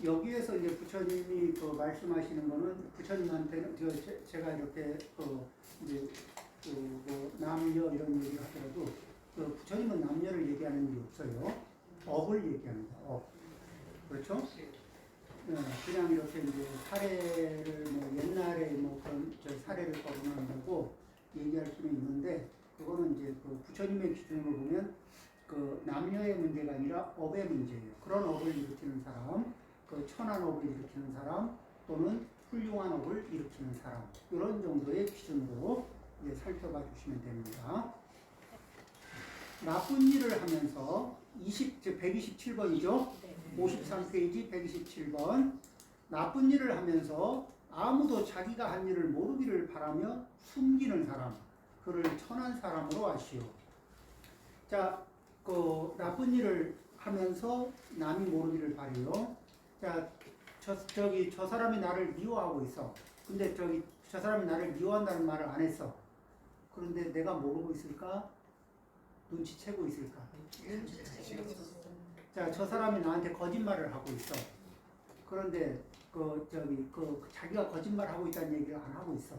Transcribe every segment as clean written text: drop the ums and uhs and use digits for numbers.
여기에서 이제 부처님이 말씀하시는 거는 부처님한테는 제가 이렇게 이제 뭐 남녀 이런 얘기를 하더라도 부처님은 남녀를 얘기하는 게 없어요. 업을 얘기합니다. 업. 그렇죠? 그냥 이렇게 이제 사례를 뭐 옛날에 뭐 그런 사례를 거론한다고 얘기할 수는 있는데 그거는 이제 부처님의 기준으로 보면 남녀의 문제가 아니라 업의 문제예요. 그런 업을 일으키는 사람, 천한 업을 일으키는 사람 또는 훌륭한 업을 일으키는 사람 이런 정도의 기준으로 이제 살펴봐 주시면 됩니다. 나쁜 일을 하면서 127번이죠. 53페이지 127번. 나쁜 일을 하면서 아무도 자기가 한 일을 모르기를 바라며 숨기는 사람, 그를 천한 사람으로 아시오. 자, 나쁜 일을 하면서 남이 모르기를 바래요. 자, 저 사람이 나를 미워하고 있어. 근데 저 사람이 나를 미워한다는 말을 안 했어. 그런데 내가 모르고 있을까? 눈치채고 있을까? 자, 저 사람이 나한테 거짓말을 하고 있어. 그런데 자기가 거짓말하고 있다는 얘기를 안 하고 있어.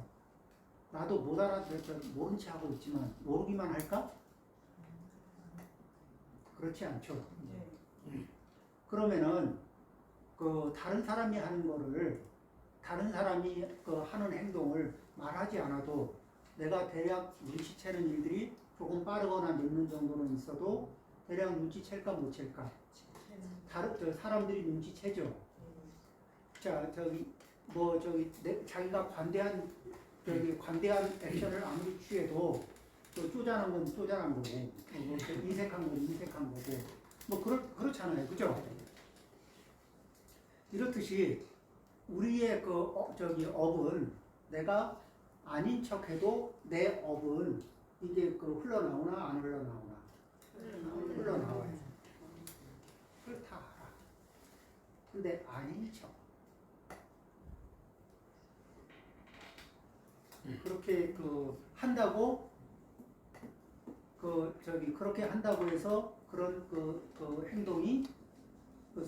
나도 못 알아들었죠. 모른 체 하고 있지만 모르기만 할까? 그렇지 않죠. 그러면은 다른 사람이 하는 거를 다른 사람이 하는 행동을 말하지 않아도 내가 대략 눈치채는 일들이 조금 빠르거나 늦는 정도는 있어도 대략 눈치챌까 못 챌까? 사람들이 눈치채죠. 자, 자기가 관대한 액션을 아무리 취해도 쪼잔한 건 쪼잔한 거고, 인색한 건 인색한 거고, 뭐 그렇잖아요, 그죠? 이렇듯이 우리의 업은 내가 아닌 척해도 내 업은 이게 흘러나오나 안 흘러나오나? 흘러나와요. 그걸 다 알아. 근데 아닌 척. 그렇게 한다고 그렇게 한다고 해서 그런 행동이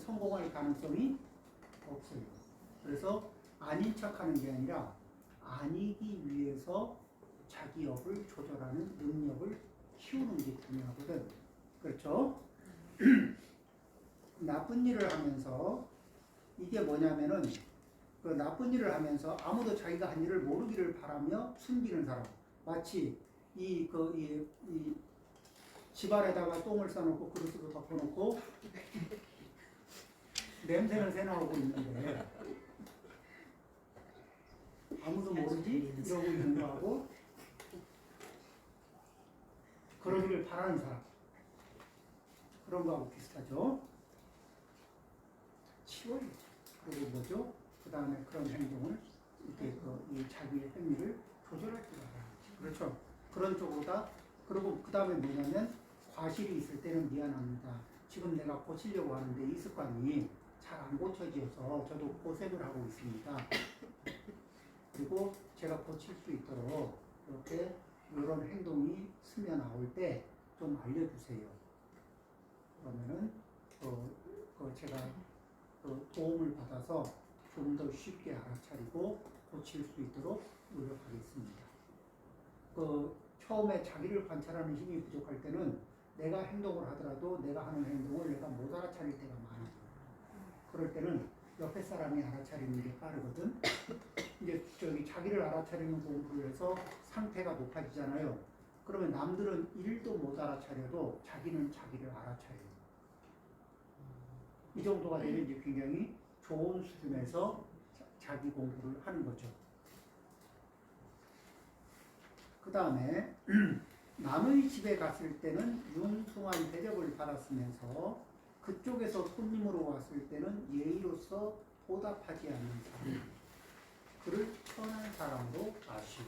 성공할 가능성이 없어요. 그래서 아닌 척하는 게 아니라 아니기 위해서 자기 업을 조절하는 능력을 키우는 게 중요하거든. 그렇죠? 나쁜 일을 하면서 이게 뭐냐면은 나쁜 일을 하면서 아무도 자기가 한 일을 모르기를 바라며 숨기는 사람. 마치 이 집안에다가 똥을 싸놓고 그릇으로 덮어놓고 냄새는 새나오고 있는데 아무도 모르지? 이러고 있는 거하고 그러기를 바라는 사람. 그런 거하고 비슷하죠. 치워야죠. 그리고 뭐죠? 그 다음에 그런 행동을 이렇게 이 자기의 행위를 조절할 줄 알아야지. 그렇죠? 그런 쪽으로다. 그리고 그 다음에 뭐냐면 과실이 있을 때는 미안합니다. 지금 내가 고치려고 하는데 이 습관이 잘 안 고쳐져서 저도 고생을 하고 있습니다. 그리고 제가 고칠 수 있도록 이렇게 이런 행동이 스며 나올 때 좀 알려주세요. 그러면은 제가 도움을 받아서 좀 더 쉽게 알아차리고 고칠 수 있도록 노력하겠습니다. 처음에 자기를 관찰하는 힘이 부족할 때는 내가 행동을 하더라도 내가 하는 행동을 내가 못 알아차릴 때가 많아요. 그럴 때는 옆에 사람이 알아차리는 게 빠르거든. 이제 자기를 알아차리는 공부를 해서 상태가 높아지잖아요. 그러면 남들은 1도 못 알아차려도 자기는 자기를 알아차려요. 이 정도가 되면 이제 굉장히 좋은 수준에서 자기 공부를 하는 거죠. 그 다음에 남의 집에 갔을 때는 융숭한 대접을 받았으면서 그쪽에서 손님으로 왔을 때는 예의로서 보답하지 않는 사람, 그를 천한 사람으로 아시오.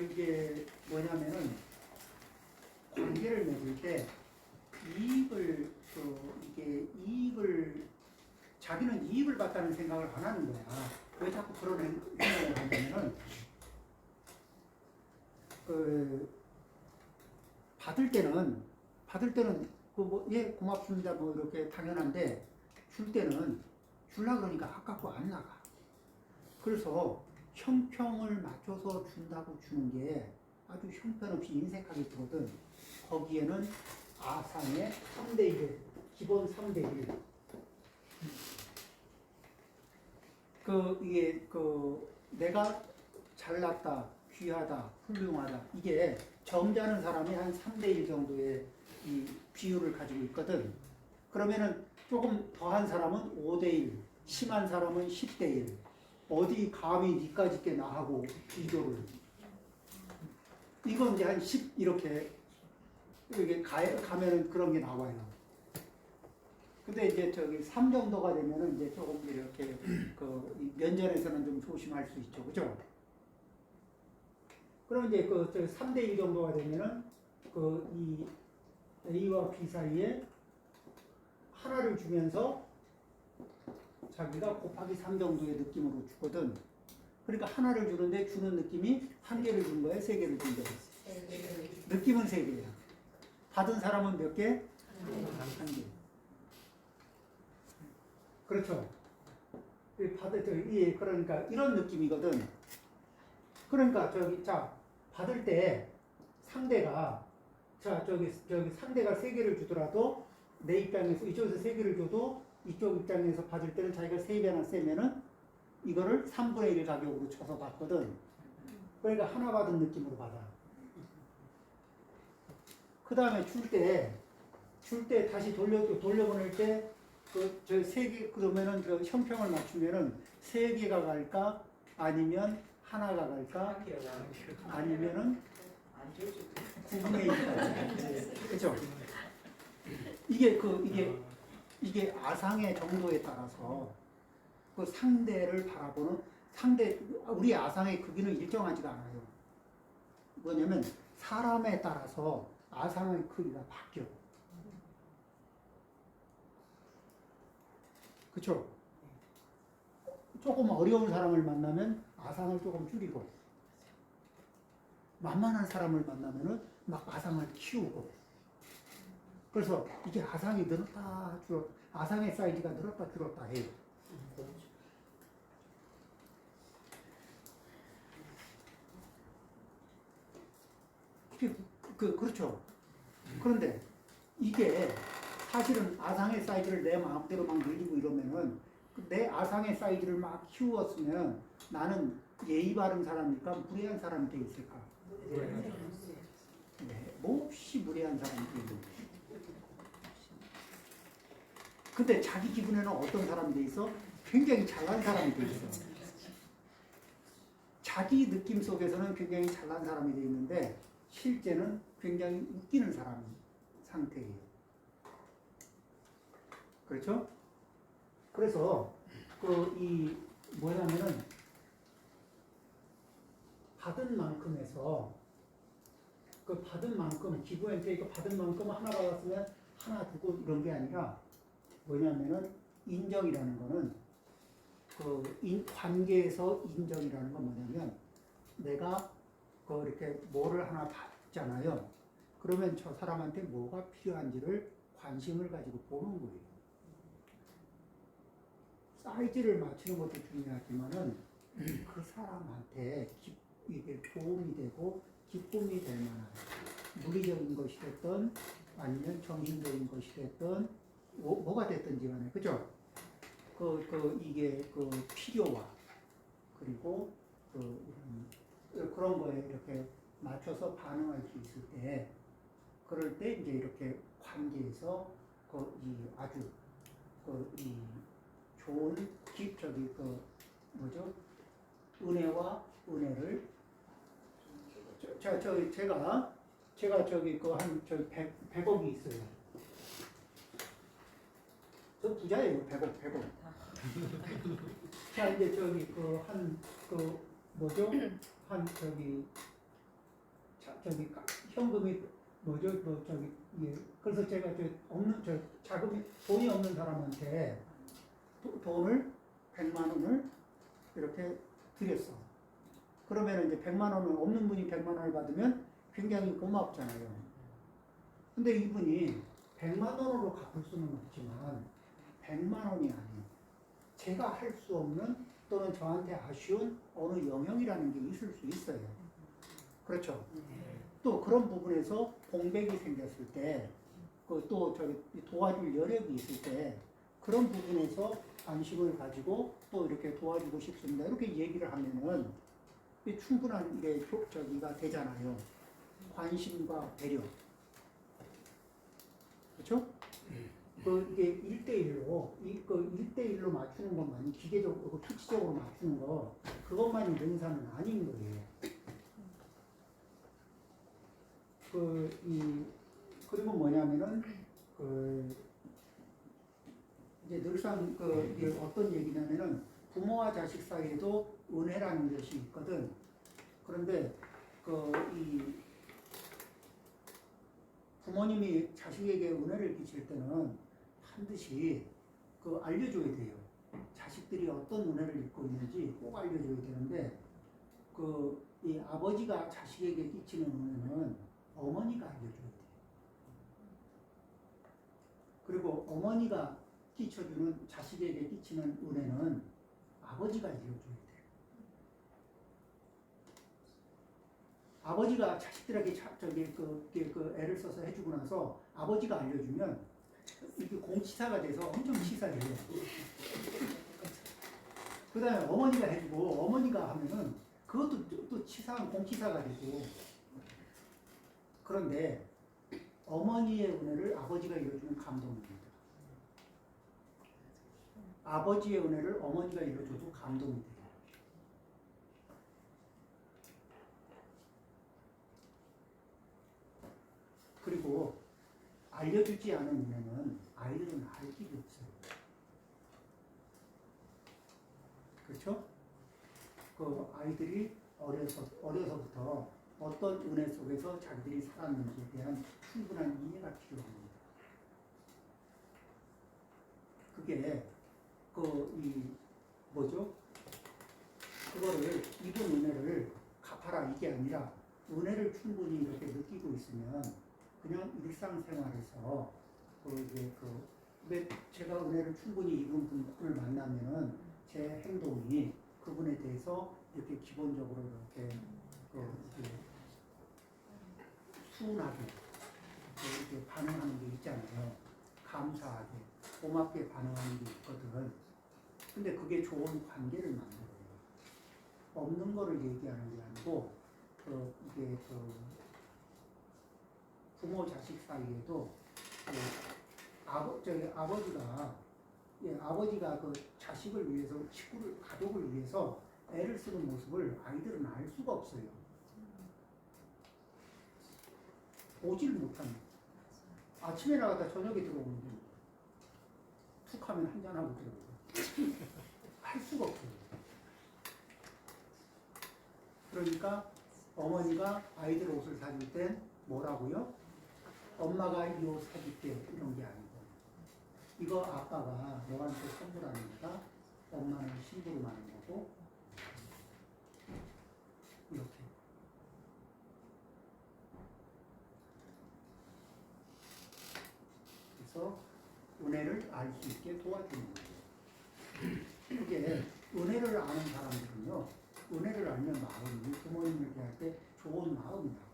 이게 뭐냐면은 관계를 맺을 때 자기는 이익을 받다는 생각을 안 하는 거야. 왜 자꾸 그런 행동을 하냐면은 받을 때는 예, 고맙습니다. 뭐 이렇게 당연한데 줄 때는 줄라 그러니까 아깝고 안 나가. 그래서 형평을 맞춰서 준다고 주는 게 아주 형편없이 인색하게 주거든. 거기에는 아상의 3대 1, 기본 3대 1. 이게 내가 잘났다, 귀하다, 훌륭하다. 이게 점잖은 사람이 한 3대 1 정도의 이 비율을 가지고 있거든. 그러면은 조금 더한 사람은 5대 1, 심한 사람은 10대 1. 어디 감히 니까지 게 나하고 비교를. 이건 이제 한 10 이렇게 가면은 그런 게 나와요. 근데 이제 3 정도가 되면은 이제 조금 이렇게 면전에서는 좀 조심할 수 있죠. 그죠? 그럼 이제 3대 1 정도가 되면은 이 A와 B 사이에 하나를 주면서 자기가 곱하기 3 정도의 느낌으로 주거든. 그러니까 하나를 주는데 주는 느낌이 한 개를 준 거야, 세 개를 준 거야. 느낌은 세 개야. 받은 사람은 몇 개? 한 개. 그렇죠. 그러니까 이런 느낌이거든. 그러니까 받을 때 상대가 상대가 세 개를 주더라도 내 입장에서 이쪽에서 세 개를 줘도 이쪽 입장에서 받을 때는 자기가 3배나 세면은 이거를 3분의 1 가격으로 쳐서 받거든. 그러니까 하나 받은 느낌으로 받아. 그 다음에 줄 때 다시 돌려보낼 때 세 개, 그러면은 형평을 맞추면은 3개가 갈까? 아니면 하나가 갈까? 아니면은 9분의 1가 갈까? 그죠? 이게 아상의 정도에 따라서 상대를 바라보는 우리 아상의 크기는 일정하지가 않아요. 뭐냐면 사람에 따라서 아상의 크기가 바뀌어. 그쵸? 조금 어려운 사람을 만나면 아상을 조금 줄이고, 만만한 사람을 만나면은 막 아상을 키우고. 그래서 이게 아상이 늘었다 줄었다, 아상의 사이즈가 늘었다 줄었다 해요. 그렇죠. 그런데 이게 사실은 아상의 사이즈를 내 마음대로 막 늘리고 이러면은 내 아상의 사이즈를 막 키웠으면 나는 예의 바른 사람일까 무례한 사람이 돼 있을까? 네, 몹시 무례한 사람이 돼 있는 거예요. 근데 자기 기분에는 어떤 사람이 돼 있어? 굉장히 잘난 사람이 돼 있어. 자기 느낌 속에서는 굉장히 잘난 사람이 돼 있는데 실제는 굉장히 웃기는 사람 상태예요. 그렇죠? 그래서 뭐냐면은 받은 만큼에서 받은 만큼 기부한테 이거 받은 만큼 하나 받았으면 하나 두고 이런 게 아니라 뭐냐면은 인정이라는 거는 관계에서 인정이라는 건 뭐냐면 내가 이렇게 뭐를 하나 받잖아요. 그러면 저 사람한테 뭐가 필요한지를 관심을 가지고 보는 거예요. 사이즈를 맞추는 것도 중요하지만은 그 사람한테 이게 도움이 되고 기쁨이 될 만한 물리적인 것이 됐든 아니면 정신적인 것이 됐든 뭐가 됐든지 간에 그죠? 이게 필요와 그리고 그런 거에 이렇게 맞춰서 반응할 수 있을 때 그럴 때 이제 이렇게 관계에서 아주 이 좋은 은혜와 은혜를 제가 100억이 있어요. 저 부자예요. 100억. 자 이제 현금이 그래서 제가 돈이 없는 사람한테 돈을 100만 원을 이렇게 드렸어. 그러면 이제 100만 원을 없는 분이 100만 원을 받으면 굉장히 고맙잖아요. 근데 이분이 100만 원으로 갚을 수는 없지만 100만 원이 아닌 제가 할 수 없는 또는 저한테 아쉬운 어느 영역이라는 게 있을 수 있어요. 그렇죠? 또 그런 부분에서 공백이 생겼을 때, 또 저기 도와줄 여력이 있을 때, 그런 부분에서 관심을 가지고 또 이렇게 도와주고 싶습니다. 이렇게 얘기를 하면은 충분한 게 저기가 되잖아요. 관심과 배려. 그렇죠? 이게 1대1로, 그 1대1로 맞추는 것만이 기계적으로, 수치적으로 맞추는 거, 그것만이 능사는 아닌 거예요. 그리고 뭐냐면은, 이제 늘상 이게 어떤 얘기냐면은, 부모와 자식 사이에도 은혜라는 것이 있거든. 그런데, 부모님이 자식에게 은혜를 끼칠 때는 반드시 알려줘야 돼요. 자식들이 어떤 은혜를 입고 있는지 꼭 알려줘야 되는데, 이 아버지가 자식에게 끼치는 은혜는 어머니가 알려줘야 돼요. 그리고 어머니가 끼쳐주는 자식에게 끼치는 은혜는 아버지가 알려줘야 돼요. 아버지가 자식들에게 애를 써서 해주고 나서 아버지가 알려주면 이게 공치사가 돼서 엄청 치사해요. 그 다음에 어머니가 해주고 어머니가 하면은 그것도 또 치사한 공치사가 되고. 그런데 어머니의 은혜를 아버지가 이뤄주는 감동입니다. 아버지의 은혜를 어머니가 이뤄줘도 감동이 돼요. 그리고 알려주지 않은 은혜는 아이들은 알 길이 없어요. 그렇죠? 아이들이 어려서부터 어떤 은혜 속에서 자기들이 살았는지에 대한 충분한 이해가 필요합니다. 그게 그거를 입은 은혜를 갚아라 이게 아니라 은혜를 충분히 이렇게 느끼고 있으면 그냥 일상생활에서 제가 은혜를 충분히 입은 분을 만나면은 제 행동이 그분에 대해서 이렇게 기본적으로 이렇게 순하게 이렇게 반응하는 게 있잖아요. 감사하게, 고맙게 반응하는 게 있거든. 근데 그게 좋은 관계를 만들어요. 없는 거를 얘기하는 게 아니고, 이게 부모 자식 사이에도 아버지가 자식을 위해서, 가족을 위해서 애를 쓰는 모습을 아이들은 알 수가 없어요. 보지를 못합니다. 아침에 나갔다 저녁에 들어오는데 툭 하면 한잔하고 들어오고 할 수가 없어요. 그러니까 어머니가 아이들 옷을 사줄 땐 뭐라고요? 엄마가 이 옷 사줄게 이런 게 아니고 이거 아빠가 너한테 선물하는 거다. 엄마는 심부름하는 거고 이렇게. 그래서 은혜를 알 수 있게 도와주는 거예요. 그게 은혜를 아는 사람들은요. 은혜를 알면 마음이 부모님을 대할 때 좋은 마음이 나고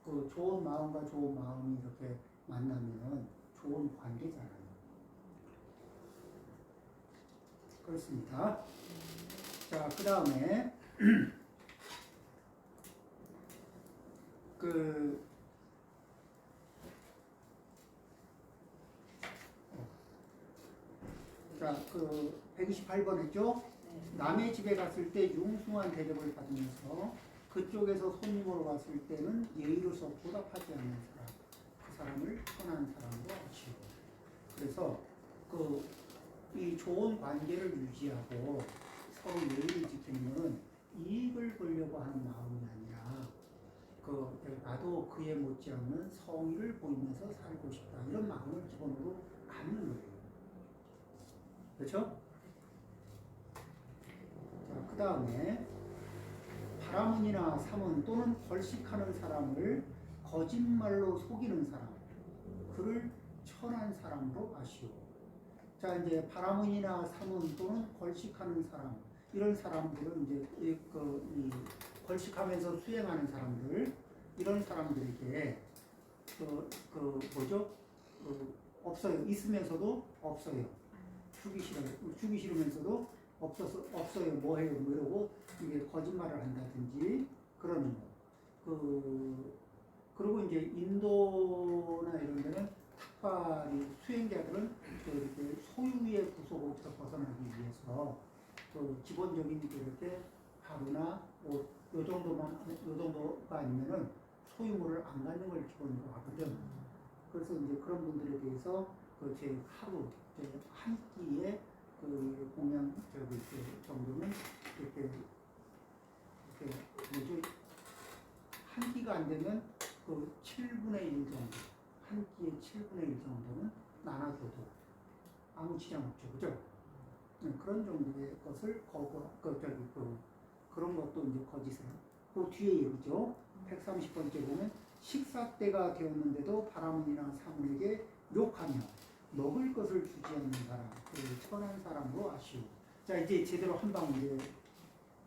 그 좋은 마음과 좋은 마음이 이렇게 만나면 좋은 관계잖아요. 그렇습니다. 자, 그 다음에 자, 128번 했죠? 남의 집에 갔을 때 융숭한 대접을 받으면서 그쪽에서 손님으로 왔을 때는 예의로서 보답하지 않는 사람, 그 사람을 선한 사람으로 하시오. 그래서 이 좋은 관계를 유지하고 서로 예의를 지키는 것은 이익을 보려고 하는 마음이 아니라 나도 그에 못지않는 성의를 보이면서 살고 싶다 이런 마음을 기본으로 갖는 거예요. 그렇죠? 그 다음에 바라문이나 사문 또는 벌식하는 사람을 거짓말로 속이는 사람, 그를 천한 사람으로 아시오. 자, 이제 바라문이나 사문 또는 걸식하는 사람, 이런 사람들은 이제 이 걸식하면서 수행하는 사람들, 이런 사람들에게 뭐죠? 없어요. 있으면서도 없어요. 주기 싫으면서도 없어요. 뭐해요? 뭐 이러고 이게 거짓말을 한다든지 그러는 거. 그리고 이제 인도나 이런 데는 탁발이 수행자들은 이렇게 소유의 구속으로부터 벗어나기 위해서 기본적인 이렇게 가루나 옷, 요 정도가 아니면은 소유물을 안 갖는 걸 기본으로 하거든. 그래서 이제 그런 분들에 대해서 제 하루, 한 끼에 공양 정도는 이렇게 뭐죠? 한 끼가 안 되면 7분의 1 정도, 한 끼에 7분의 1 정도는 나눠줘도 아무 지장 없죠, 그죠? 그런 정도의 것을 그런 것도 이제 거짓을. 그 뒤에 얘기죠. 130번째 보면 식사 때가 되었는데도 바라문이나 사문에게 욕하며 먹을 것을 주지 않는 사람, 천한 사람으로 아시오. 자, 이제 제대로 한 방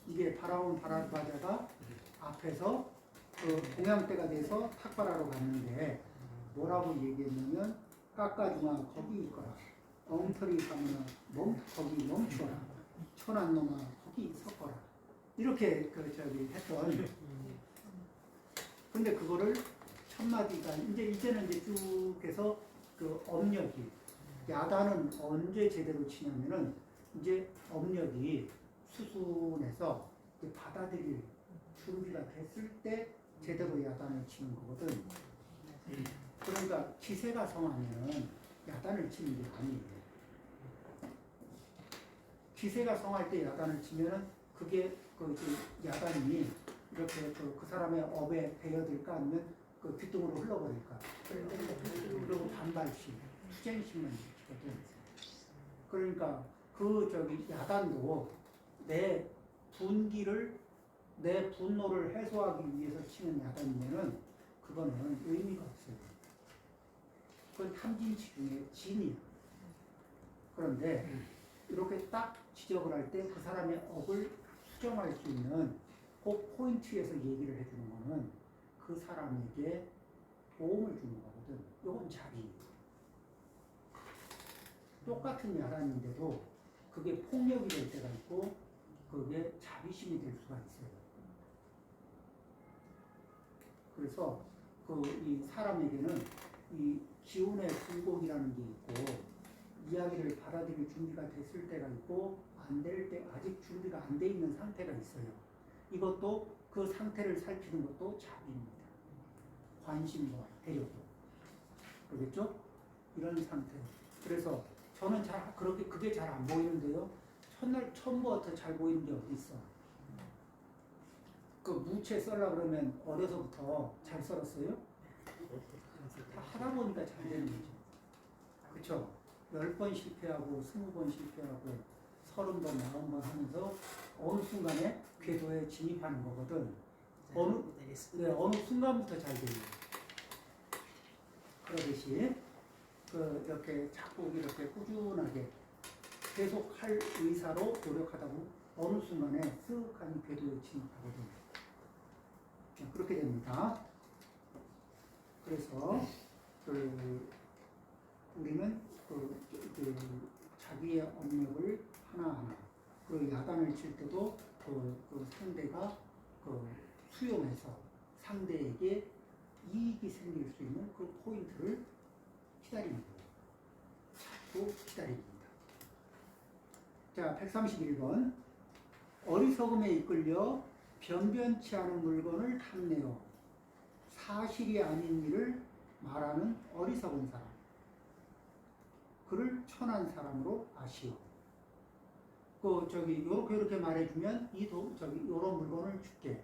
이게 바라온 바라바자가 앞에서 공양 때가 돼서 탁발하러 갔는데 뭐라고 얘기했냐면 깎아주마 거기 있거라. 엉터리 사문아 거기 멈추어라. 천한 놈아 거기 섰거라. 이렇게 했던. 근데 그거를 첫 마디가 이제는 쭉 해서 엄력이 야단은 언제 제대로 치냐면은 이제 엄력이 수순에서 받아들일 준비가 됐을 때 제대로 야단을 치는 거거든. 그러니까 기세가 성하면 야단을 치는 게 아니에요. 기세가 성할 때 야단을 치면은 그게 야단이 이렇게 그 사람의 업에 배어들까 아니면 뒷등으로 흘러버릴까. 그리고 반발심, 투쟁심만 일으키거든. 그러니까 야단도 내 분노를 해소하기 위해서 치는 야단이면은 그거는 의미가 없어요. 그건 탐진치 중에 진이야. 그런데 이렇게 딱 지적을 할 때 그 사람의 업을 수정할 수 있는 그 포인트에서 얘기를 해주는 거는 그 사람에게 도움을 주는 거거든. 이건 자비. 똑같은 야단인데도 그게 폭력이 될 때가 있고 그게 자비심이 될 수가 있어요. 그래서 이 사람에게는 이 기운의 굴곡이라는 게 있고 이야기를 받아들일 준비가 됐을 때가 있고 안 될 때 아직 준비가 안 돼 있는 상태가 있어요. 이것도 그 상태를 살피는 것도 자비입니다. 관심과 배려도. 그렇겠죠? 이런 상태. 그래서 저는 그게 잘 안 보이는데요. 처음부터 잘 보이는 게 어디 있어? 무채 썰라 그러면 어려서부터 잘 썰었어요? 다 하다 보니까 잘 되는 거죠. 그쵸? 10번 실패하고 20번 실패하고 30번, 40번 하면서 어느 순간에 궤도에 진입하는 거거든. 어느 순간부터 잘 돼요. 그러듯이 이렇게 자꾸 이렇게 꾸준하게 계속 할 의사로 노력하다 보면 어느 순간에 쓱한 궤도에 진입하거든. 그렇게 됩니다. 그래서 우리는 자기의 업력을 하나하나 그리고 야단을 칠 때도 상대가 수용해서 상대에게 이익이 생길 수 있는 그 포인트를 기다리는 거예요. 자꾸 기다립니다. 자, 131번. 어리석음에 이끌려 변변치 않은 물건을 탐내어 사실이 아닌 일을 말하는 어리석은 사람. 그를 천한 사람으로 아시오. 요렇게 말해주면 요런 물건을 줄게.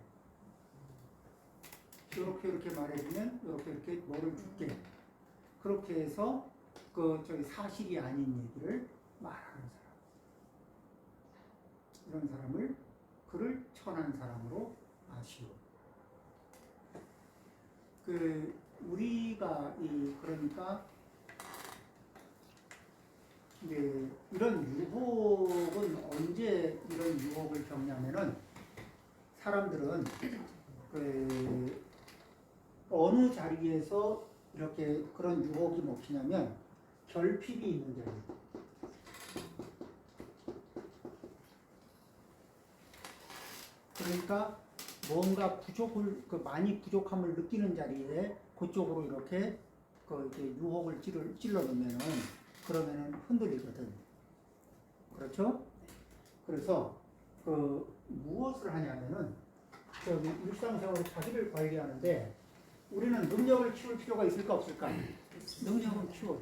요렇게 말해주면 요렇게 뭐를 줄게. 그렇게 해서 사실이 아닌 얘기를 말하는 사람. 이런 사람을 그를 천한 사람으로 아시오. 우리가 그러니까 이제 이런 유혹은 언제 이런 유혹을 겪냐면은 사람들은 어느 자리에서 이렇게 그런 유혹이 먹히냐면 결핍이 있는 자리. 그러니까 뭔가 많이 부족함을 느끼는 자리에 그쪽으로 이렇게 이렇게 유혹을 찔러 넣으면은 그러면은 흔들리거든. 그렇죠? 그래서 무엇을 하냐면은 저기 일상생활에 자기를 관리하는데 우리는 능력을 키울 필요가 있을까 없을까? 능력은 키워요.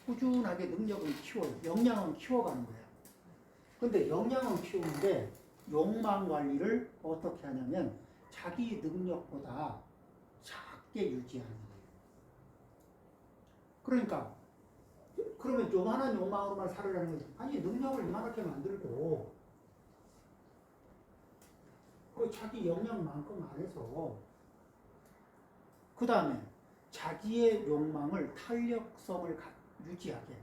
꾸준하게 능력을 키워요. 역량은 키워가는 거예요. 근데 역량은 키우는데 욕망 관리를 어떻게 하냐면 자기 능력보다 작게 유지하는 거예요. 그러니까 그러면 요만한 욕망으로만 살으라는 거지. 아니 능력을 이만하게 만들고 자기 역량만큼 안 해서 그 다음에 자기의 욕망을 탄력성을 유지하게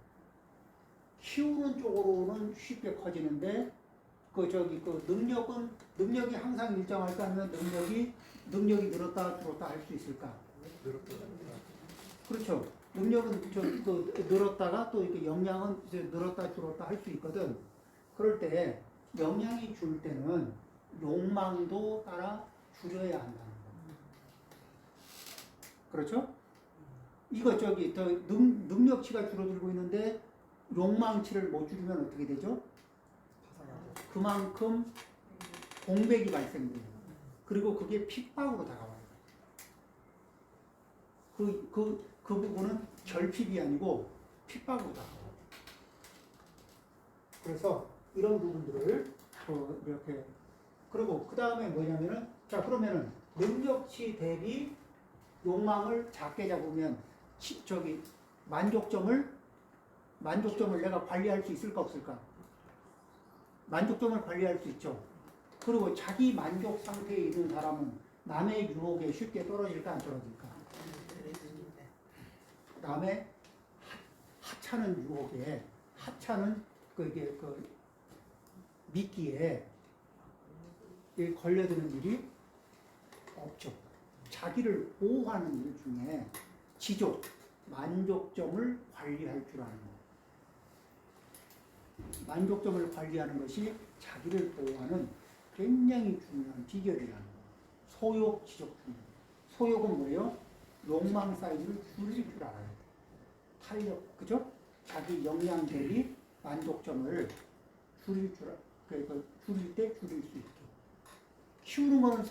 키우는 쪽으로는 쉽게 커지는데 능력이 항상 일정할까 하면 능력이 늘었다 줄었다 할 수 있을까? 그렇죠. 능력은 늘었다가 또 이렇게 역량은 늘었다 줄었다 할 수 있거든. 그럴 때 역량이 줄 때는 욕망도 따라 줄여야 한다는 거. 그렇죠? 이거 능력치가 줄어들고 있는데 욕망치를 못 줄이면 어떻게 되죠? 그만큼 공백이 발생돼요. 그리고 그게 핍박으로 다가와요. 그 부분은 결핍이 아니고 핍박으로 다가와요. 그래서 이런 부분들을 이렇게 그리고 그 다음에 뭐냐면은 자 그러면은 능력치 대비 욕망을 작게 잡으면 만족점을 내가 관리할 수 있을까 없을까? 만족점을 관리할 수 있죠. 그리고 자기 만족 상태에 있는 사람은 남의 유혹에 쉽게 떨어질까 안 떨어질까? 남의 하찮은 유혹에 하찮은 미끼에 걸려드는 일이 없죠. 자기를 보호하는 일 중에 만족점을 관리할 줄 아는 것. 만족점을 관리하는 것이 자기를 보호하는 굉장히 중요한 비결이라는 거. 소욕, 지적중. 소욕은 뭐예요? 욕망 사이즈를 줄일 줄 알아요. 탄력, 그죠? 자기 역량 대비 만족점을 줄일 때 줄일 수 있게. 키우는 거는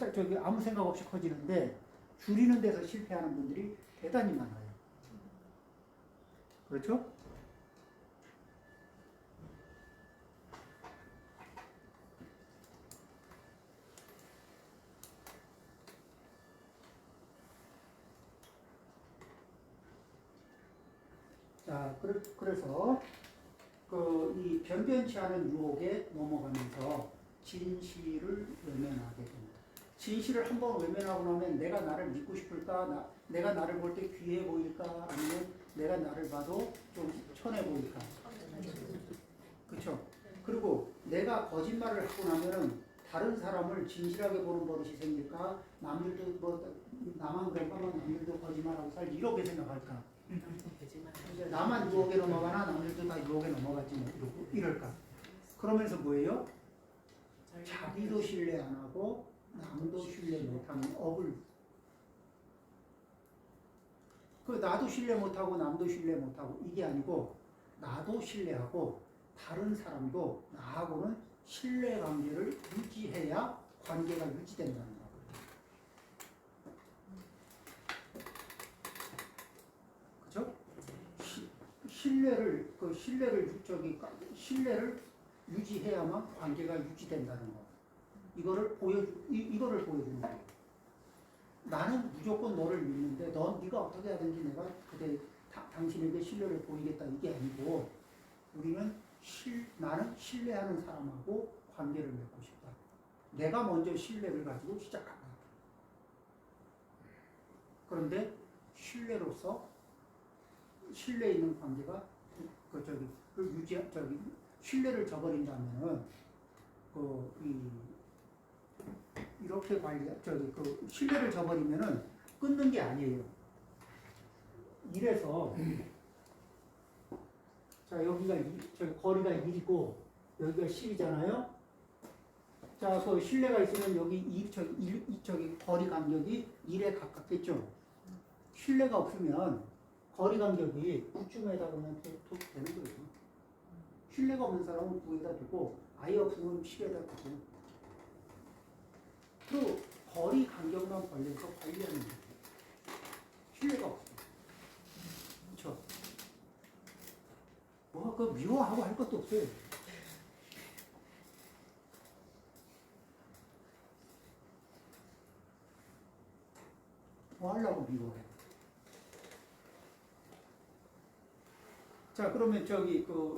아무 생각 없이 커지는데 줄이는 데서 실패하는 분들이 대단히 많아요. 그렇죠? 자, 그래서 이 변변치 않은 유혹에 넘어가면서 진실을 외면하게 됩니다. 진실을 한번 외면하고 나면 내가 나를 믿고 싶을까? 내가 나를 볼 때 귀해 보일까? 아니면 내가 나를 봐도 좀 천해 보일까? 그렇죠? 그리고 내가 거짓말을 하고 나면은 다른 사람을 진실하게 보는 버릇이 생길까? 남들도 나만 그럴까? 남들도 거짓말하고 살지 이렇게 생각할까? 나만 유혹에 넘어가나 남들도 다 유혹에 넘어가지 뭐 이럴까? 그러면서 뭐예요? 자기도 신뢰 안 하고 남도 신뢰 못하는 나도 신뢰 못하고 남도 신뢰 못하고 이게 아니고 나도 신뢰하고 다른 사람도 나하고는 신뢰관계를 유지해야 관계가 유지된다는 거예요. 그죠? 신뢰를 유지해야만 관계가 유지된다는 거. 이거를 보여주는 거예요. 나는 무조건 너를 믿는데 네가 어떻게 하든지 내가 당신에게 신뢰를 보이겠다 이게 아니고 우리는 나는 신뢰하는 사람하고 관계를 맺고 싶다. 내가 먼저 신뢰를 가지고 시작한다. 그런데 신뢰로서 신뢰 있는 관계가 신뢰를 저버린다면은 이렇게 신뢰를 저버리면은 끊는 게 아니에요. 이래서 자 여기가 거리가 1이고 여기가 10이잖아요. 자, 그 신뢰가 있으면 여기 거리 간격이 1에 가깝겠죠. 신뢰가 없으면 거리 간격이 9쯤에다 그냥 되는 거예요. 신뢰가 없는 사람은 9에다 두고 아예 없으면 10에다 두고 또 거리 간격만 벌려서 관리하는 거예요. 신뢰가 없어요. 그렇죠? 그 미워하고 할 것도 없어요. 뭐 하려고 미워해? 자, 그러면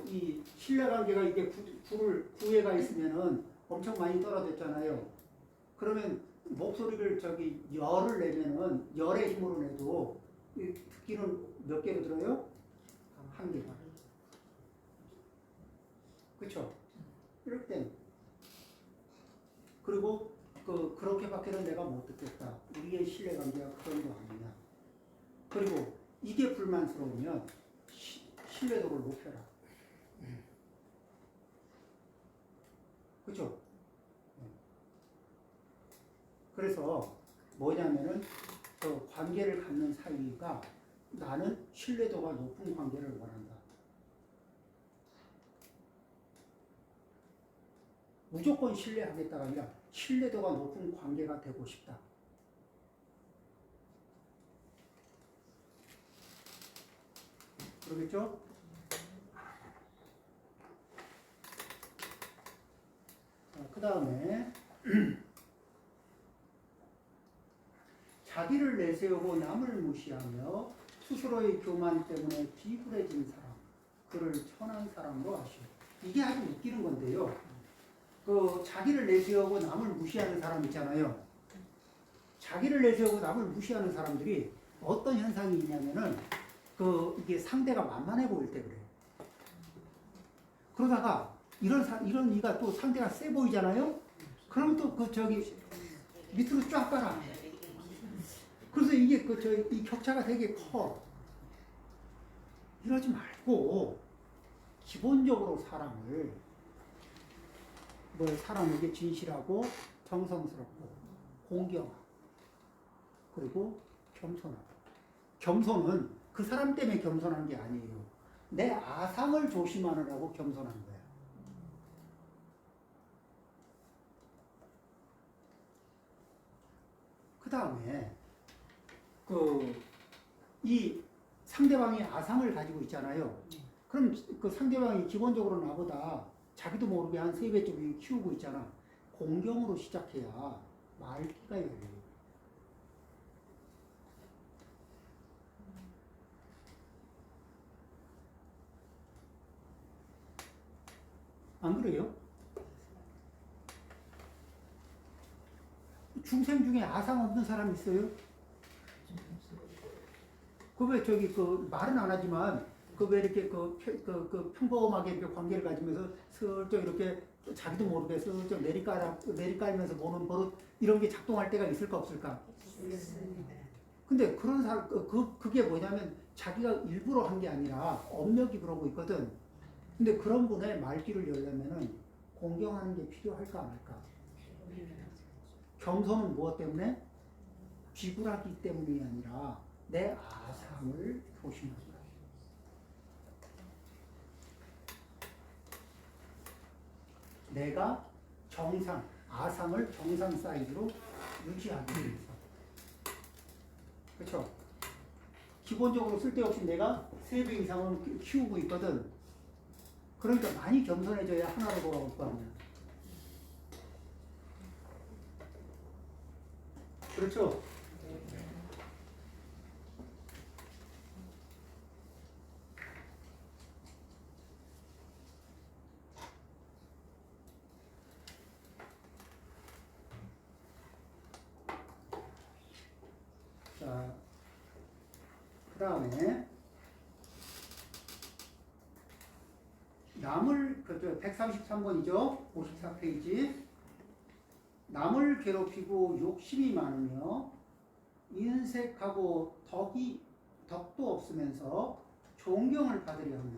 이 신뢰관계가 이게 9에가 있으면은 엄청 많이 떨어졌잖아요. 그러면 목소리를 열을 내면은 열의 힘으로 내도 듣기는 몇 개로 들어요? 한 개가. 그쵸? 이럴 땐. 그리고 그렇게밖에는 내가 못 듣겠다. 우리의 신뢰관계가 그런 거 아니냐. 그리고 이게 불만스러우면 신뢰도를 높여라. 그죠? 그래서 뭐냐면은 관계를 갖는 사이가 나는 신뢰도가 높은 관계를 원한다. 무조건 신뢰하겠다가 아니라 신뢰도가 높은 관계가 되고 싶다. 그러겠죠? 그 다음에 자기를 내세우고 남을 무시하며 스스로의 교만 때문에 비굴해진 사람, 그를 천한 사람으로 하시오. 이게 아주 웃기는 건데요. 자기를 내세우고 남을 무시하는 사람 있잖아요. 자기를 내세우고 남을 무시하는 사람들이 어떤 현상이 있냐면은 이게 상대가 만만해 보일 때 그래요. 그러다가 이런 이가 또 상대가 세 보이잖아요. 그럼 또 밑으로 쫙 깔아. 그래서 이게 이 격차가 되게 커. 이러지 말고 기본적으로 사람에게 진실하고 정성스럽고 공경하고 그리고 겸손하고. 겸손은 그 사람 때문에 겸손한 게 아니에요. 내 아상을 조심하느라고 겸손한 거야. 그 다음에 이 상대방이 아상을 가지고 있잖아요. 그럼 그 상대방이 기본적으로 나보다 자기도 모르게 한 3배쯤 키우고 있잖아. 공경으로 시작해야 말기가 열려요. 안 그래요? 중생 중에 아상 없는 사람 있어요? 말은 안 하지만 왜 이렇게 평범하게 이렇게 관계를 가지면서 슬쩍 이렇게 자기도 모르게 슬쩍 내리깔면서 보는 버릇 이런 게 작동할 때가 있을까 없을까? 있습니다. 근데 그런 사람 그게 뭐냐면 자기가 일부러 한 게 아니라 엄력이 그러고 있거든. 근데 그런 분의 말귀를 열려면은 공경하는 게 필요할까 안 할까? 겸손은 무엇 때문에? 비굴하기 때문이 아니라 내 아상을 조심한다. 내가 아상을 정상 사이즈로 유지하기 위해서. 그렇죠? 기본적으로 쓸데없이 내가 3배 이상은 키우고 있거든. 그러니까 많이 겸손해져야 하나로 돌아올 거 아니야. 그렇죠? 자, 그 다음에 남을 133번이죠. 54페이지. 남을 괴롭히고 욕심이 많으며 인색하고 덕도 없으면서 존경을 받으려 하며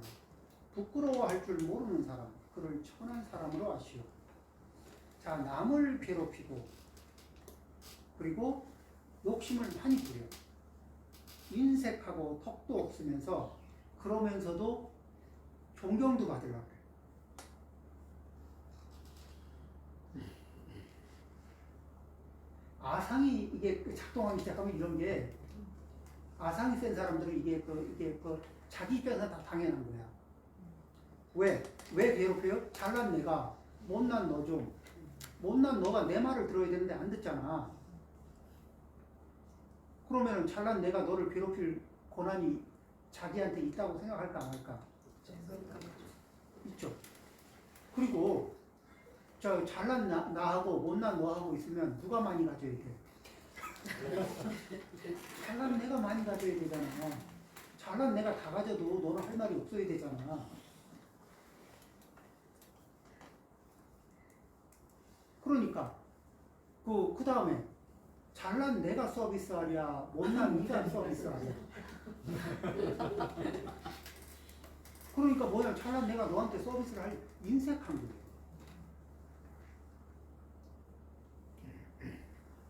부끄러워할 줄 모르는 사람, 그를 천한 사람으로 아시오. 자, 남을 괴롭히고 그리고 욕심을 많이 부려 인색하고 덕도 없으면서 그러면서도 존경도 받으려고 그래. 아상이 이게 작동하기 시작하면 이런 게 아상이 센 사람들은 이게 자기 입장에서 다 당연한 거야. 왜 괴롭혀요? 잘난 내가, 못난 너 좀. 못난 너가 내 말을 들어야 되는데 안 듣잖아. 그러면은 잘난 내가 너를 괴롭힐 권한이 자기한테 있다고 생각할까 안 할까? 있죠. 그리고 저 잘난 나하고 못난 너하고 있으면 누가 많이 가져야 돼? 잘난 내가 많이 가져야 되잖아. 잘난 내가 다 가져도 너는 할 말이 없어야 되잖아. 그러니까 그 다음에 잘난 내가 서비스하랴, 못난 네가 서비스하랴. 그러니까 뭐냐, 잘난 내가 너한테 서비스를 할 인색한 거예요.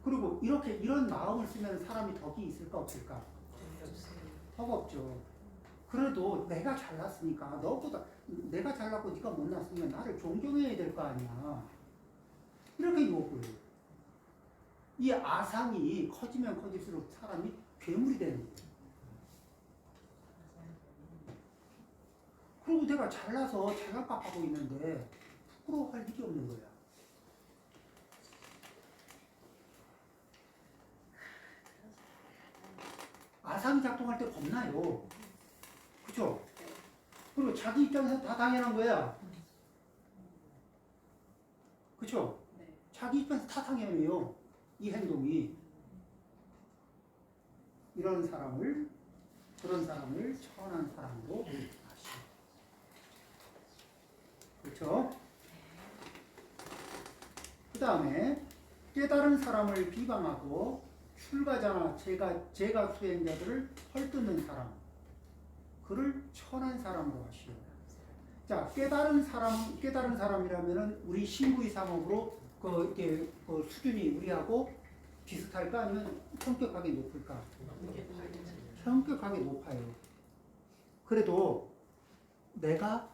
그리고 이런 마음을 쓰면 사람이 덕이 있을까 없을까? 덕 없죠. 그래도 내가 잘났으니까 너보다 내가 잘났고 네가 못났으면 나를 존경해야 될 거 아니야. 이렇게 요구해요. 이 아상이 커지면 커질수록 사람이 괴물이 되는 거예요. 그리고 내가 잘나서 잘난값하고 있는데 부끄러워할 일이 없는 거야. 아상이 작동할 때 겁나요. 그쵸? 그리고 자기 입장에서 다 당연한 거야. 그쵸? 자기 입장에서 다 당연해요. 이 행동이. 그런 사람을 천한 사람으로 하시오. 그렇죠? 그 다음에 깨달은 사람을 비방하고 출가자나 제가 수행자들을 헐뜯는 사람, 그를 천한 사람으로 하시오. 자, 깨달은 사람이라면은 우리 신구의 상업으로 이렇게 수준이 우리하고 비슷할까 아니면 성격하게 높을까? 성격하게 높아요. 그래도 내가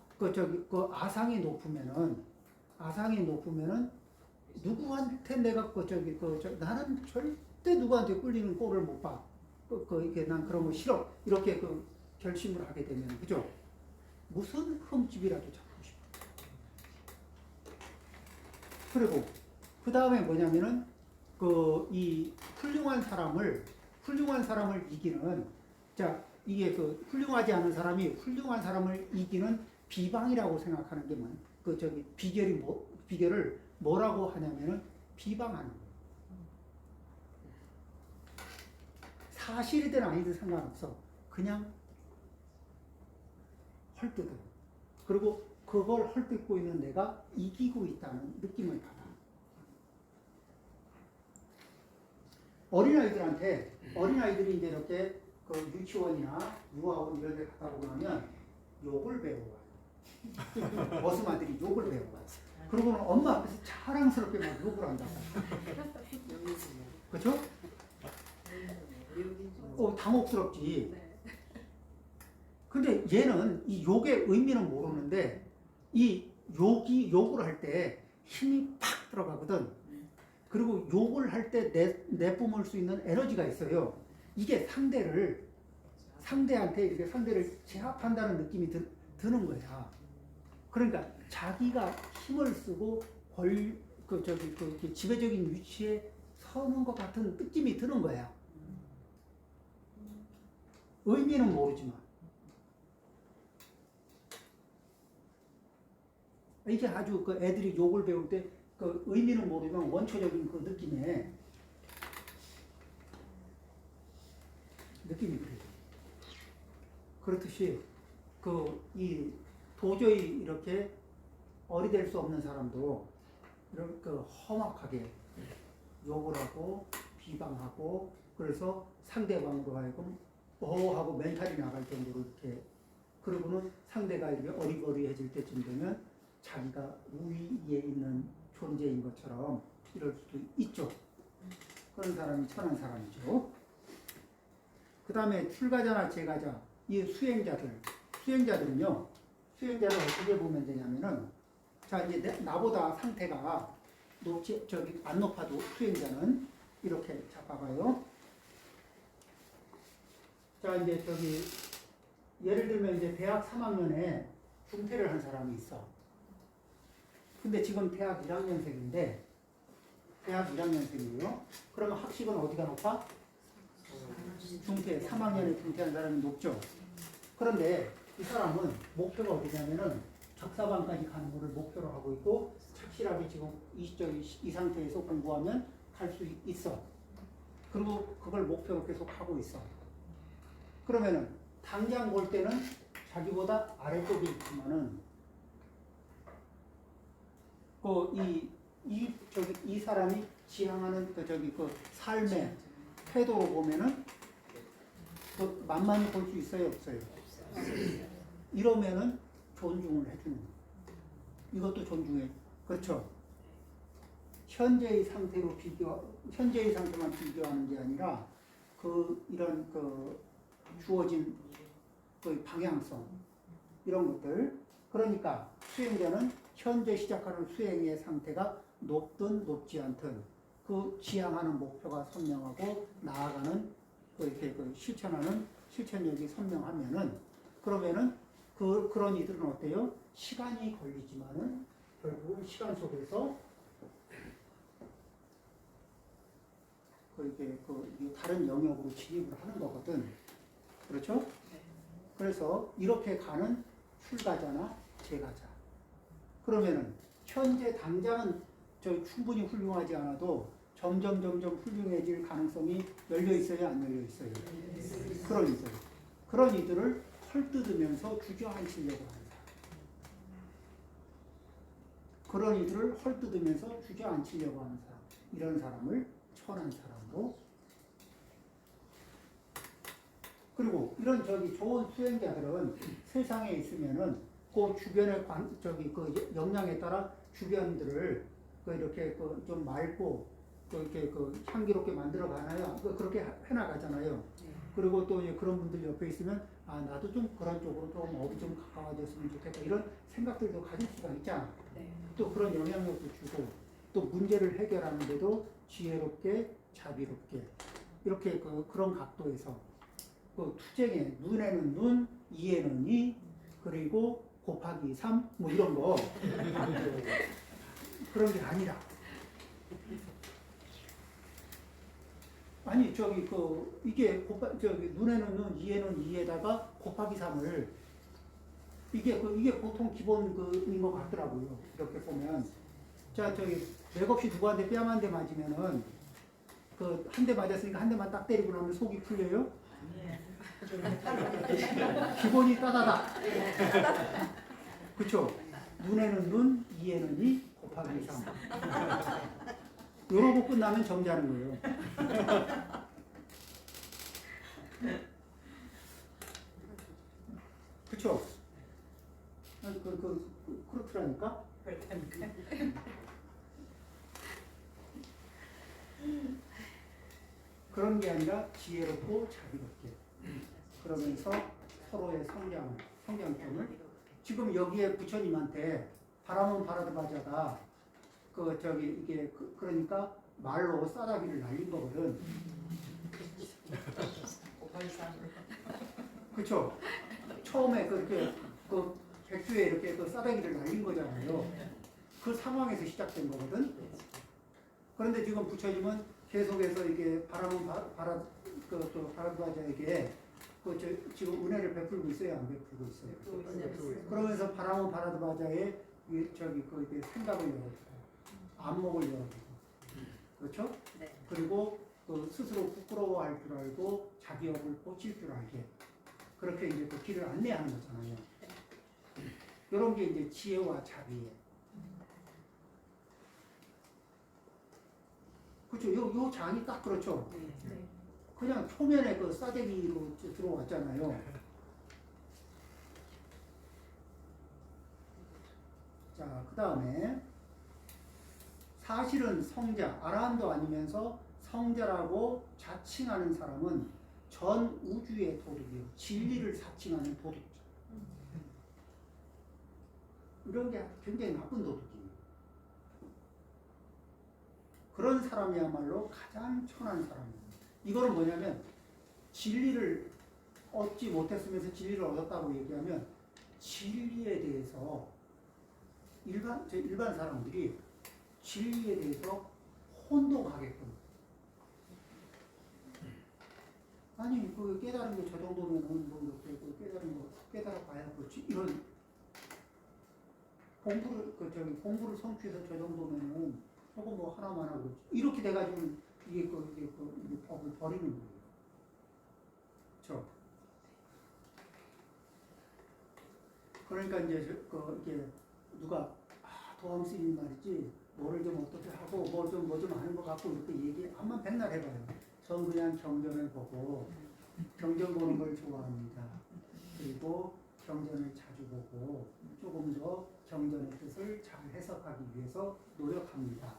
아상이 높으면은 누구한테 내가 나는 절대 누구한테 꿀리는 꼴을 못 봐. 이게 난 그런 거 싫어. 이렇게 결심을 하게 되면, 그죠? 무슨 흠집이라도 잡고 싶어. 그리고 그 다음에 뭐냐면은 이 훌륭한 사람을 이기는, 자, 이게 훌륭하지 않은 사람이 훌륭한 사람을 이기는 비방이라고 생각하는 게 비결을 뭐라고 하냐면은 비방하는 거예요. 사실이든 아니든 상관없어. 그냥 헐뜯어. 그리고 그걸 헐뜯고 있는 내가 이기고 있다는 느낌을 받아. 어린아이들이 이제 이렇게 유치원이나 유아원 이런 데 갔다 오고 나면 욕을 배워와요. 머슴아들이 욕을 배워와요. 그러고는 엄마 앞에서 자랑스럽게 막 욕을 한다. 그렇죠? 당혹스럽지. 근데 얘는 이 욕의 의미는 모르는데 이 욕을 할 때 힘이 팍 들어가거든. 그리고 욕을 할 때 내뿜을 수 있는 에너지가 있어요. 이게 상대한테 이렇게 상대를 제압한다는 느낌이 드는 거야. 그러니까 자기가 힘을 쓰고 지배적인 위치에 서는 것 같은 느낌이 드는 거야. 의미는 모르지만. 이게 아주 애들이 욕을 배울 때 의미는 모르지만 원초적인 느낌이 그래요. 그렇듯이 이 도저히 이렇게 어리될 수 없는 사람도 이렇게 험악하게 욕을 하고 비방하고 그래서 상대방으로 하여금 하고 멘탈이 나갈 정도로 이렇게 그러고는 상대가 이렇게 어리버리해질 때쯤 되면 자기가 우위에 있는 존재인 것처럼 이럴 수도 있죠. 그런 사람이 천한 사람이죠. 그 다음에 출가자나 제가자, 이 수행자들은요, 수행자를 어떻게 보면 되냐면은, 자, 이제 나보다 상태가 안 높아도 수행자는 이렇게 잡아봐요. 자, 이제 예를 들면 이제 대학 3학년에 중퇴를 한 사람이 있어. 근데 지금 대학 1학년생인데, 대학 1학년생이에요. 그러면 학식은 어디가 높아? 중퇴, 3학년에 중퇴한 사람이 높죠. 그런데 이 사람은 목표가 어디냐면은 적사반까지 가는 것을 목표로 하고 있고 착실하게 지금 이 상태에서 공부하면 갈 수 있어. 그리고 그걸 목표로 계속 하고 있어. 그러면은 당장 볼 때는 자기보다 아래쪽에 있지만은 이 사람이 지향하는 삶의 태도로 보면은 만만히 볼 수 있어요, 없어요? 이러면은 존중을 해주는 거예요. 이것도 존중해. 그렇죠? 현재의 상태만 비교하는 게 아니라 이런 주어진 방향성 이런 것들. 그러니까 수행자는 현재 시작하는 수행의 상태가 높든 높지 않든 그 지향하는 목표가 선명하고 나아가는 이렇게 실천하는 실천력이 선명하면은 그러면은 그런 이들은 어때요? 시간이 걸리지만은 결국은 시간 속에서 이렇게 다른 영역으로 진입을 하는 거거든. 그렇죠? 그래서 이렇게 가는 출가자나 제가자. 그러면은 현재 당장은 충분히 훌륭하지 않아도 점점 훌륭해질 가능성이 열려 있어요, 안 열려 있어요? 그런 이들을 헐뜯으면서 주저앉히려고 한다. 그런 이들을 헐뜯으면서 주저앉히려고 하는 사람, 이런 사람을 천한 사람으로. 그리고 이런 좋은 수행자들은 세상에 있으면은 그 주변의 역량에 따라 주변들을 이렇게 좀 맑고 이렇게 향기롭게 만들어 가나요? 그렇게 해나가잖아요. 그리고 또 그런 분들 옆에 있으면 나도 좀 그런 쪽으로 좀 가까워졌으면 좋겠다 이런 생각들도 가질 수가 있잖아. 또 그런 영향력도 주고 또 문제를 해결하는데도 지혜롭게 자비롭게 이렇게 그런 각도에서 투쟁에 눈에는 눈, 이에는 이, 그리고 곱하기 3 이런 거 그런 게 아니라 아니 이게 눈에는 눈, 이에는 이에다가 곱하기 3을 이게 보통 기본인 것 같더라고요. 이렇게 보면 자 맥없이 누구한테 뺨 한 대 맞으면은 한 대 맞았으니까 한 대만 딱 때리고 나면 속이 풀려요? 기본이 따다다. 그쵸? 눈에는 눈, 이에는 이, 곱하기 3. 요러고 끝나면 정지하는 거예요. 그쵸? 그렇더라니까? 그런 게 아니라 지혜롭고 자비롭게. 그러면서 서로의 성장점을 지금 여기에 부처님한테 바람은 바라드 바자가 이게 그러니까 말로 싸다기를 날린 거거든. 그쵸? 처음에 그렇게 백주에 이렇게 싸다기를 날린 거잖아요. 그 상황에서 시작된 거거든. 그런데 지금 부처님은 계속해서 이게 바람은 바라드 바자에게 지금 은혜를 베풀고 있어요, 안 베풀고 있어요? 그러면서 바람은 바라드 바자에 생각을 열어주고 안목을 열어주고 그렇죠? 그리고 스스로 부끄러워할 줄 알고 자기 업을 뻗칠 줄 알게 그렇게 이제 그 길을 안내하는 거잖아요. 이런 게 이제 지혜와 자비예요. 그렇죠. 요 장이 딱 그렇죠. 그냥 초면에 그 싸대기로 들어왔잖아요. 자, 그 다음에 사실은 성자, 아라함도 아니면서 성자라고 자칭하는 사람은 전 우주의 도둑이요. 진리를 사칭하는 도둑이죠. 이런 게 굉장히 나쁜 도둑이에요. 그런 사람이야말로 가장 천한 사람이에요. 이거는 뭐냐면 진리를 얻지 못했으면서 진리를 얻었다고 얘기하면 진리에 대해서 일반 사람들이 진리에 대해서 혼동하게끔 아니 그 깨달은 게 저 정도면은 뭐 이렇게 그 깨달은 거 깨달아 봐야 그렇지 이런 공부를 성취해서 저 정도면은 저거 뭐 하나만 하고 이렇게 돼가지고 이게 그 법을 버리는 거예요. 그렇죠? 그러니까 이제 이게 누가 도함 스님 말이지 뭐를 좀 어떻게 하고 뭐 좀 하는 것 같고 이렇게 얘기 한번 백날 해봐요. 전 그냥 경전을 보고 경전 보는 걸 좋아합니다. 그리고 경전을 자주 보고 조금 더 경전의 뜻을 잘 해석하기 위해서 노력합니다.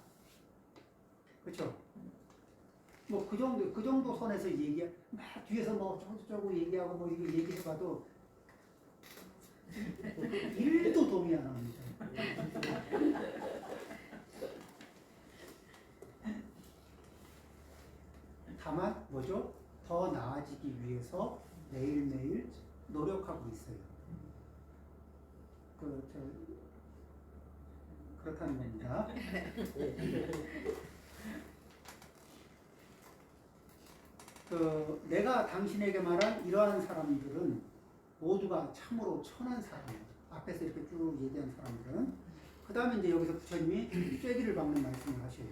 그렇죠? 뭐 그 정도 선에서 막 뒤에서 뭐 저거 얘기하고 뭐 이거 얘기해봐도 1도 도움이 안 합니다. 다만 뭐죠? 더 나아지기 위해서 매일매일 노력하고 있어요. 그렇다는 겁니다. 내가 당신에게 말한 이러한 사람들은 모두가 참으로 천한 사람이에요. 앞에서 이렇게 쭉 얘기한 사람들은. 그 다음에 이제 여기서 부처님이 쐐기를 박는 말씀을 하셔요.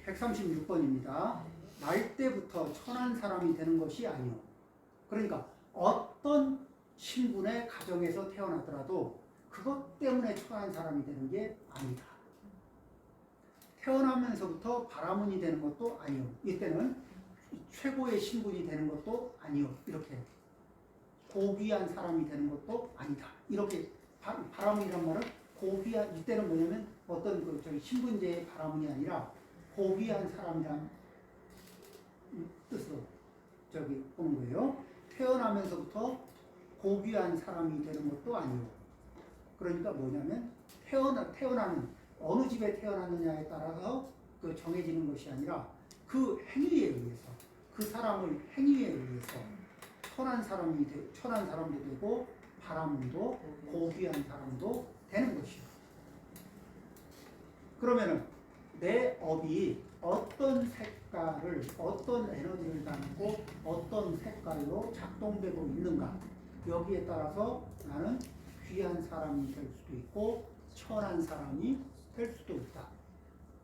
136번입니다. 날 때부터 천한 사람이 되는 것이 아니오. 그러니까 어떤 신분의 가정에서 태어나더라도 그것 때문에 천한 사람이 되는 게 아니다. 태어나면서부터 바라문이 되는 것도 아니오. 이때는 최고의 신분이 되는 것도 아니오. 이렇게 고귀한 사람이 되는 것도 아니다. 이렇게 바라문이란 말은 고귀한 이때는 뭐냐면 어떤 신분제의 바라문이 아니라 고귀한 사람이란 뜻으로 보는 거예요. 태어나면서부터 고귀한 사람이 되는 것도 아니오. 그러니까 뭐냐면 태어나는 어느 집에 태어났느냐에 따라서 정해지는 것이 아니라 그 행위에 의해서 그 사람의 행위에 의해서 천한 사람도 되고 바라문도 고귀한 사람도 되는 것이요. 그러면은 내 업이 어떤 색깔을 어떤 에너지를 담고 어떤 색깔로 작동되고 있는가 여기에 따라서 나는 귀한 사람이 될 수도 있고 천한 사람이 될 수도 있다.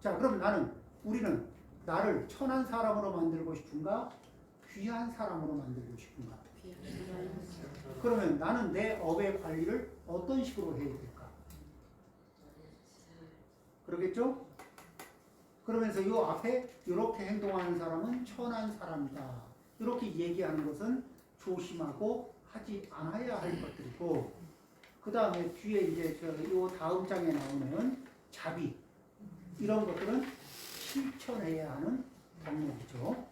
자, 그럼 우리는 나를 천한 사람으로 만들고 싶은가? 귀한 사람으로 만들고 싶은가? 그러면 나는 내 업의 관리를 어떤 식으로 해야 될까? 그러겠죠? 그러면서 요 앞에 이렇게 행동하는 사람은 천한 사람이다. 이렇게 얘기하는 것은 조심하고 하지 않아야 할 것들이고, 그 다음에 뒤에 이제 요 다음 장에 나오는 자비 이런 것들은 실천해야 하는 덕목이죠.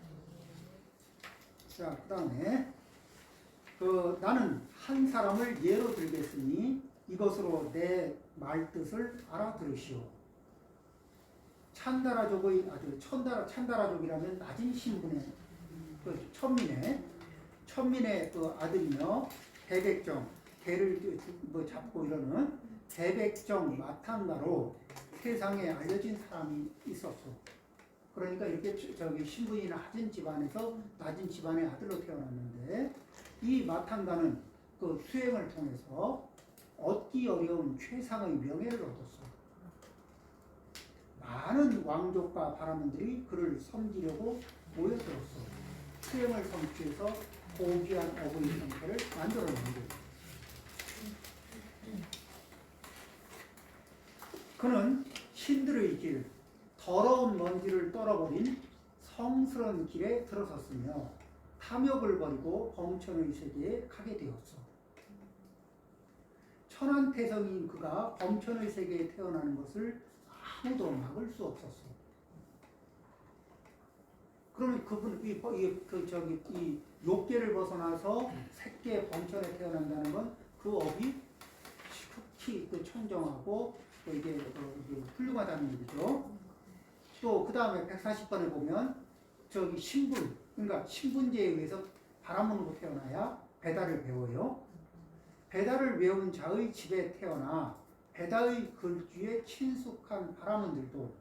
자, 그 다음에 나는 한 사람을 예로 들겠으니 이것으로 내 말뜻을 알아들으시오. 찬다라족이라면 낮은 신분의 천민의 아들이며 대백정 개를 잡고 이러는 대백정 마탄가로 세상에 알려진 사람이 있었어. 그러니까 이렇게 신분이 낮은 집안에서 낮은 집안의 아들로 태어났는데 이 마탄가는 그 수행을 통해서 얻기 어려운 최상의 명예를 얻었어. 많은 왕족과 바라문들이 그를 섬기려고 모여들었어. 수행을 성취해서 고귀한 어부의 형태를 만들어 놓은 거예요. 그는 신들의 길, 더러운 먼지를 떨어버린 성스러운 길에 들어섰으며 탐욕을 버리고 범천의 세계에 가게 되었어. 천한태성인 그가 범천의 세계에 태어나는 것을 아무도 막을 수 없었어. 그러면 그분 이 욕계를 벗어나서 새끼의 범천에 태어난다는 건 그 업이 극히 청정하고 이게 훌륭하다는 얘기죠. 또 그 다음에 140번에 보면 신분, 그러니까 신분제에 의해서 바라문으로 태어나야 배달을 배워요. 배달을 외운 자의 집에 태어나 배달의 글귀에 친숙한 바라문들도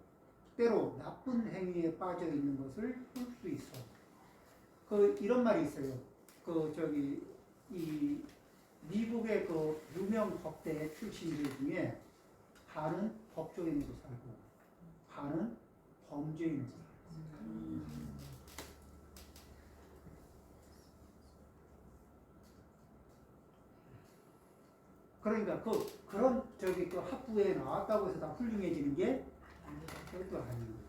때로 나쁜 행위에 빠져 있는 것을 볼 수 있어. 이런 말이 있어요. 이 미국의 유명 법대 출신들 중에 반은 법조인으로 살고 반은 범죄인으로 살고. 그러니까 그런 학부에 나왔다고 해서 다 훌륭해지는 게 그것도 아닌 거예요.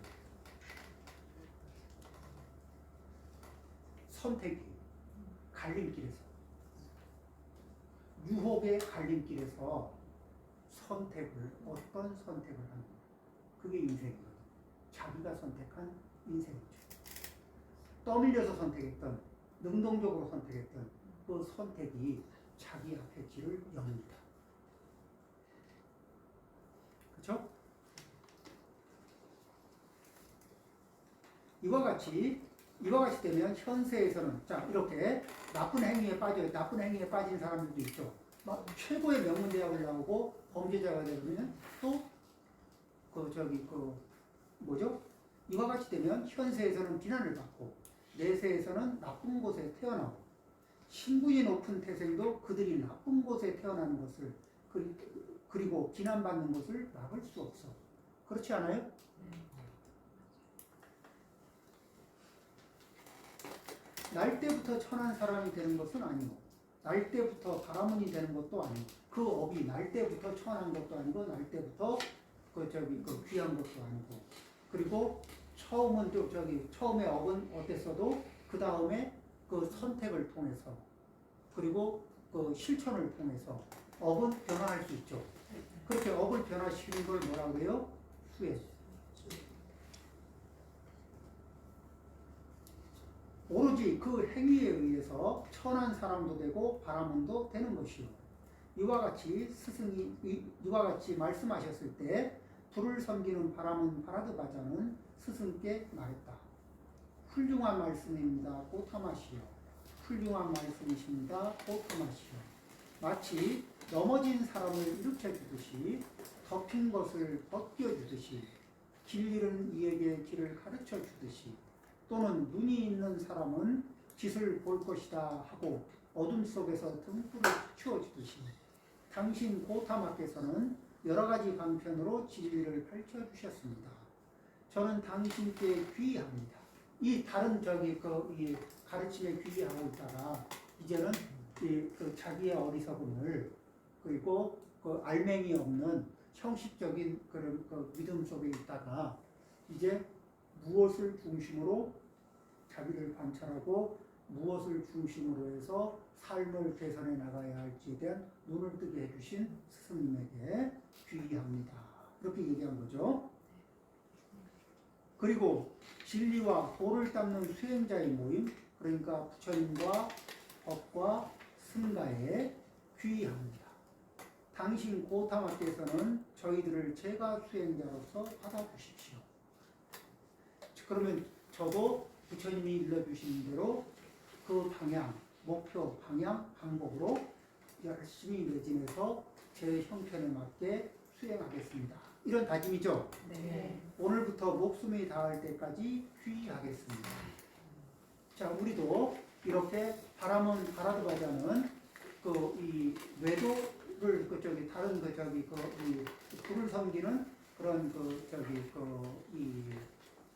선택이 갈림길에서 유혹의 갈림길에서 어떤 선택을 하는 거예요. 그게 인생이거든요. 자기가 선택한 인생이죠. 떠밀려서 선택했던, 능동적으로 선택했던 그 선택이 자기 앞에 길을 엽니다. 그렇죠? 이와 같이 되면 현세에서는 이렇게 나쁜 행위에 빠진 사람들도 있죠. 막 최고의 명문 대학을 나오고 범죄자가 되면 또 이와 같이 되면 현세에서는 비난을 받고 내세에서는 나쁜 곳에 태어나고 신분이 높은 태생도 그들이 나쁜 곳에 태어나는 것을 그리고 비난받는 것을 막을 수 없어. 그렇지 않아요? 날 때부터 천한 사람이 되는 것은 아니고 날 때부터 바라문이 되는 것도 아니고 그 업이 날 때부터 천한 것도 아니고 날 때부터 귀한 것도 아니고 그리고 처음에 업은 어땠어도 그 다음에 선택을 통해서 그리고 실천을 통해서 업은 변화할 수 있죠. 그렇게 업을 변화시키는 걸 뭐라고 해요? 수혜. 오로지 그 행위에 의해서 천한 사람도 되고 바라문도 되는 것이요. 이와 같이 말씀하셨을 때 불을 섬기는 바라문 바라드바자는 스승께 말했다. 훌륭한 말씀입니다. 고타마시요. 훌륭한 말씀이십니다. 고타마시요. 마치 넘어진 사람을 일으켜주듯이 덮인 것을 벗겨주듯이 길 잃은 이에게 길을 가르쳐주듯이 또는 눈이 있는 사람은 빛을 볼 것이다 하고 어둠 속에서 등불을 비추어주듯이 당신 고타마께서는 여러 가지 방편으로 진리를 펼쳐주셨습니다. 저는 당신께 귀의합니다. 이 다른 이 가르침에 귀의하고 있다가 이제는 자기의 어리석음을 그리고 알맹이 없는 형식적인 그런 믿음 속에 있다가 이제 무엇을 중심으로 자기를 관찰하고 무엇을 중심으로 해서 삶을 개선해 나가야 할지에 대한 눈을 뜨게 해주신 스승님에게 귀의합니다. 그렇게 얘기한 거죠. 그리고 진리와 도를 닦는 수행자의 모임, 그러니까 부처님과 법과 승가에 귀의합니다. 당신 고타마께서는 저희들을 제가 수행자로서 받아주십시오. 그러면 저도 부처님이 일러주신 대로 그 방향, 목표, 방향, 방법으로 열심히 매진해서 제 형편에 맞게 수행하겠습니다. 이런 다짐이죠? 네. 오늘부터 목숨이 닿을 때까지 귀의하겠습니다. 자, 우리도 이렇게 바라드바자는 이 외도를 다른 불을 섬기는 그런 이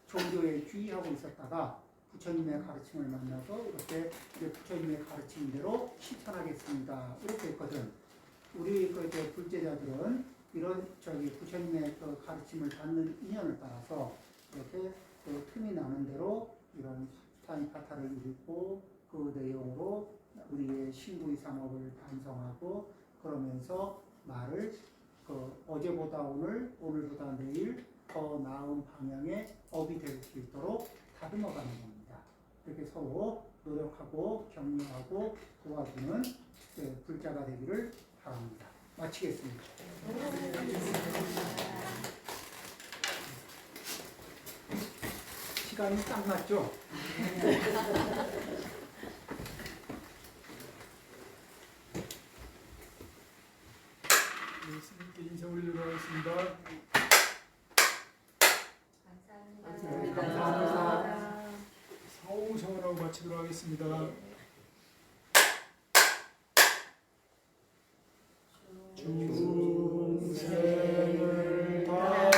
종교에 귀의하고 있었다가 부처님의 가르침을 만나서 이렇게 이제 부처님의 가르침대로 실천하겠습니다. 이렇게 했거든. 우리 그 이제 불제자들은 이런 부처님의 그 가르침을 받는 인연을 따라서 이렇게 그 틈이 나는 대로 이런 수타니파타를 읽고 그 내용으로 우리의 신구의 삼업을 반성하고 그러면서 말을 그 어제보다 오늘, 오늘보다 내일 더 나은 방향의 업이 될 수 있도록 다듬어가는 겁니다. 이렇게 서로 노력하고 격려하고 도와주는 불자가 되기를 바랍니다. 마치겠습니다. 시간이 딱 맞죠? 스님께 인사 올리도록 하겠습니다. 감사합니다. 사후성원하고 마치도록 하겠습니다. 중생을 다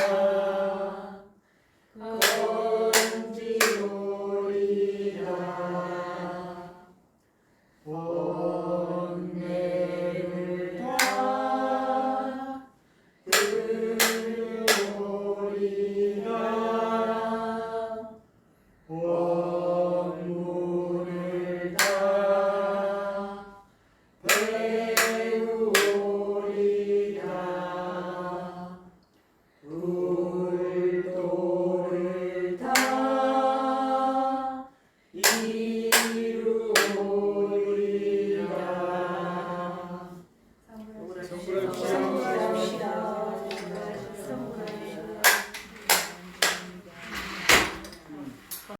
건지오리라 원내를 다 들으오리라